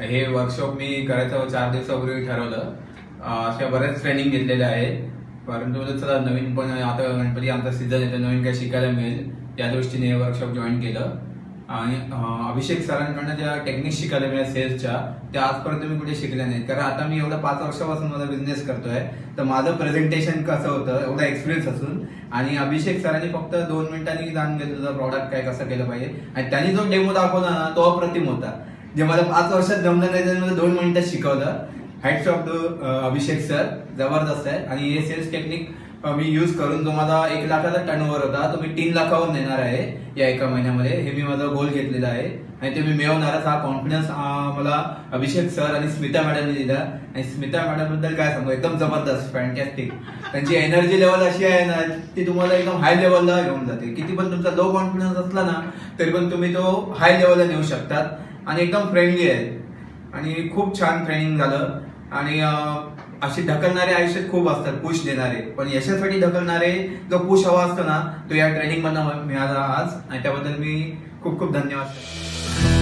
हे वर्कशॉप मी करायचं 4 दिवसापूर्वी ठरवलं. अशा बऱ्याच ट्रेनिंग घेतलेल्या आहे, परंतु चला नवीन पण आता गणपती आमचा सीझन येतो, नवीन काही शिकायला मिळेल या दृष्टीने हे वर्कशॉप जॉईन केलं. आणि अभिषेक सरांकडनं ज्या टेक्निक शिकायला मिळाल्या सेल्सच्या, त्या आजपर्यंत मी कुठे शिकल्या नाहीत. कारण आता मी एवढं 5 वर्षापासून माझा बिझनेस करतोय, तर माझं प्रेझेंटेशन कसं होतं एवढा एक्सपिरियन्स असून, आणि अभिषेक सरांनी फक्त 2 मिनिटांनी जाणून घेतलं प्रॉडक्ट काय कसं केलं पाहिजे, आणि त्यांनी जो डेमो दाखवला ना तो अप्रतिम होता. जे मला 5 वर्षात जमलं नाही ते मला 2 मिनिटात शिकवलं. Hats off to Abhishek sir, जबरदस्त आहे. आणि हे सेल्स टेक्निक मी यूज करून जो माझा 1 लाखाचा टर्नओव्हर होता तो मी 3 लाखावर नेणार आहे या एका महिन्यामध्ये. हे मी माझा गोल घेतलेला आहे आणि ते मी मिळवणारच. हा कॉन्फिडन्स मला अभिषेक सर आणि स्मिता मॅडमने दिला. आणि स्मिता मॅडम बद्दल काय सांगू, एकदम जबरदस्त, फॅन्टॅस्टिक. त्यांची एनर्जी लेवल अशी आहे ना, ती तुम्हाला एकदम हाय लेवलला घेऊन जाते. किती पण तुमचा लो कॉन्फिडन्स असला ना तरी पण तुम्ही तो हाय लेवलला नेऊ शकतात. आणि एकदम फ्रेंडली आहे आणि खूप छान ट्रेनिंग झालं. आणि असे ढकलणारे आयुष्यात खूप असतात, पुश देणारे, पण यशासाठी ढकलणारे जो पुश हवा असतो ना तो या ट्रेनिंग मधून मिळाला आज. आणि त्याबद्दल मी खूप खूप धन्यवाद.